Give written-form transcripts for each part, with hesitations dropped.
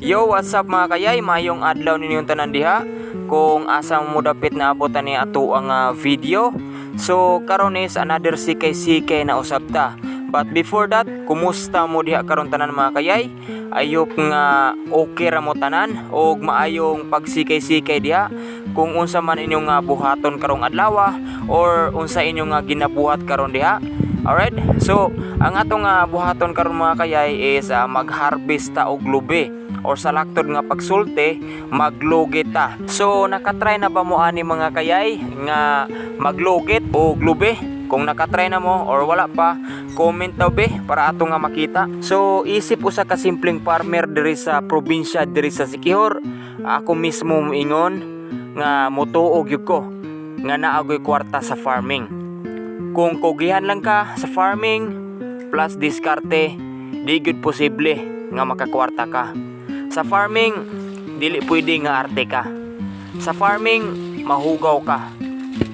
Yo, what's up mga kayay? Mayong adlaw ninyong tanan diha. Kung asa mo dapit na abutan ni ato ang video. So karon is another sikay-sikay na usab ta. But before that, kumusta mo diha karon tanan mga kayay? Ayop nga okay ra mo tanan og maayong pagsikay-sikay diha. Kung unsa man inyong buhaton karong adlaw or unsa inyong ginabuhat karon diha. Alright? So ang atong buhaton karon mga kayay is mag-harvest ta og lubi. Or sa laktod nga pagsulti, maglugit ta. So nakatry na ba mo ani mga kayay nga maglugit o lubi? Kung nakatry na mo or wala pa, comment daw be para ato nga makita. So isip usa ka simpleng farmer diri sa probinsya diri sa Siquijor. Ako mismo moingon nga motuog gyud ko nga naagoy kwarta sa farming. Kung kugihan lang ka sa farming plus diskarte, di gyud posible nga makakwarta ka. Sa farming, dili pwede nga arte ka. Sa farming, mahugaw ka.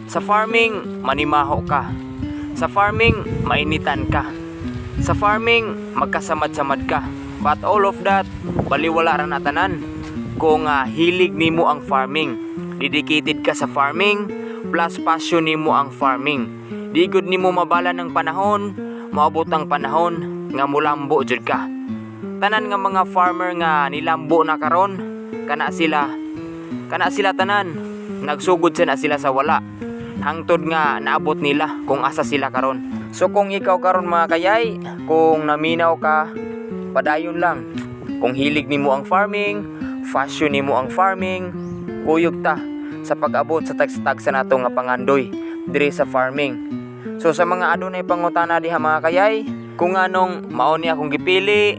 Sa farming, manimaho ka. Sa farming, mainitan ka. Sa farming, magkasamad-samad ka. But all of that, baliwala ra na tanan. Kung hilig nimo ang farming, dedicated ka sa farming, plus passion nimo ang farming. Di gud nimo mabala ng panahon, maabot ang panahon nga mulambo jud ka. Tanan nga mga farmer nga nilambo na karon, kana sila tanan nagsugod na sila sa wala hangtod nga naabot nila kung asa sila karon. So kung ikaw karon mga kayay, kung naminaw ka, padayon lang. Kung hilig nimo ang farming, passion nimo ang farming, kuyog ta sa pag-abot sa tagsa nato nga pangandoy diri sa farming. So sa mga adunay pangutana diha mga kayay, kung anong mao ni akong gipili,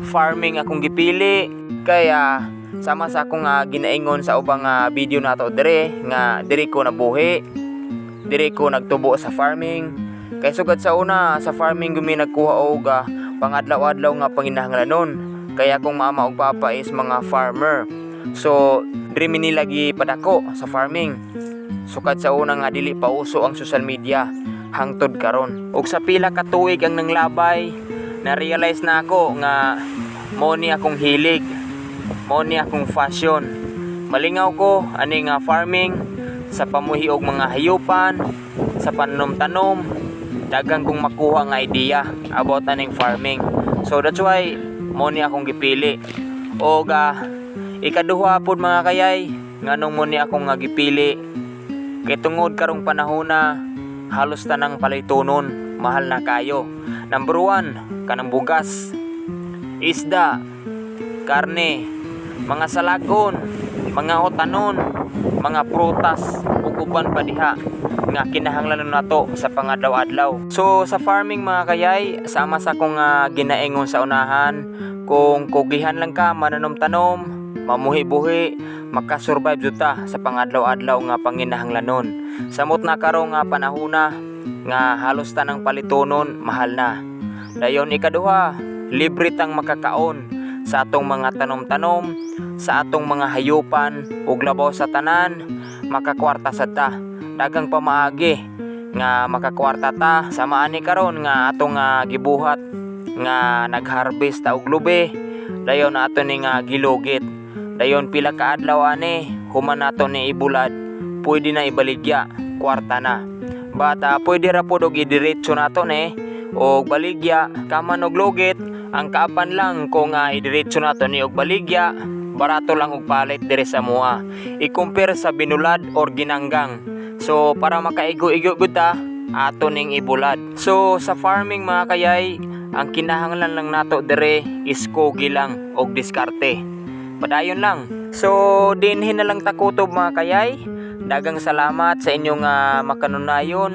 farming akong gipili, kaya sama sa akong ginaingon sa ubang video nato dire nga diri ko nabuhi, diri ko nagtubo sa farming. Kay sugad sa una sa farming gumi nagkuha og pangadlaw-adlaw nga panginahanglanon. Kaya kung mama ug papa is mga farmer, so diri mi nila gipadako sa farming. Sukad sa una nga dili pa uso ang social media hangtod karon. Ug sa pila ka tuig ang nanglabay, na-realize na ako nga mo ni akong hilig, mo ni akong fashion. Malingaw ko ani nga farming, sa pamuhi og mga hayupan, sa pananom-tanom, dagang kong makuha nga idea about aning farming. So that's why mo ni akong gipili. Og ikaduha pod mga kayay, nganong mo ni akong gipili, kay tungod karong panahon na halos tanang palaytonon mahal na kayo. Number 1, kanang bugas, isda, karne, mga salagon, mga otanon, mga prutas, ug uban pa diha nga kinahanglan nato sa pangadlaw-adlaw. So sa farming mga kayay, sama sa akong ginaingon sa unahan, kung kugihan lang ka mananom-tanom, mamuhi-buhi, makasurvive jud ta sa pangadlaw-adlaw nga panginahanglanon. Samot na karong panahona nga halos tanang palitonon mahal na. Dayon ikaduha, libre tang makakaon sa atong mga tanom-tanom, sa atong mga hayupan ug labaw sa tanan, makakwarta sad ta. Dagang pamaagi nga makakwarta ta sa maani karon nga atong gibuhat nga nagharvest ta og lubi. Dayon ato ni gilugit. Dayon pila ka adlaw ani human nato ni ibulad, pwede na ibaligya, kwarta na. Bata pwede ra pod og idiretso nato ni og baligya kaman og lugit. Ang kaapan lang kung idiretso nato ni og baligya, barato lang og palit dire sa mua. I-compare sa binulad or ginanggang. So para makaigo-igo gud ta, ato ning ibulad. So sa farming mga kayay, ang kinahanglan lang nato dire is kogi lang og diskarte. Padayon lang. So dinhin na lang takutob mga kayay. Dagang salamat sa inyong makanunayon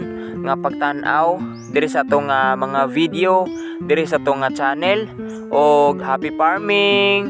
nga pagtan-aw diri sa atong mga video, diri sa atong channel, og happy farming.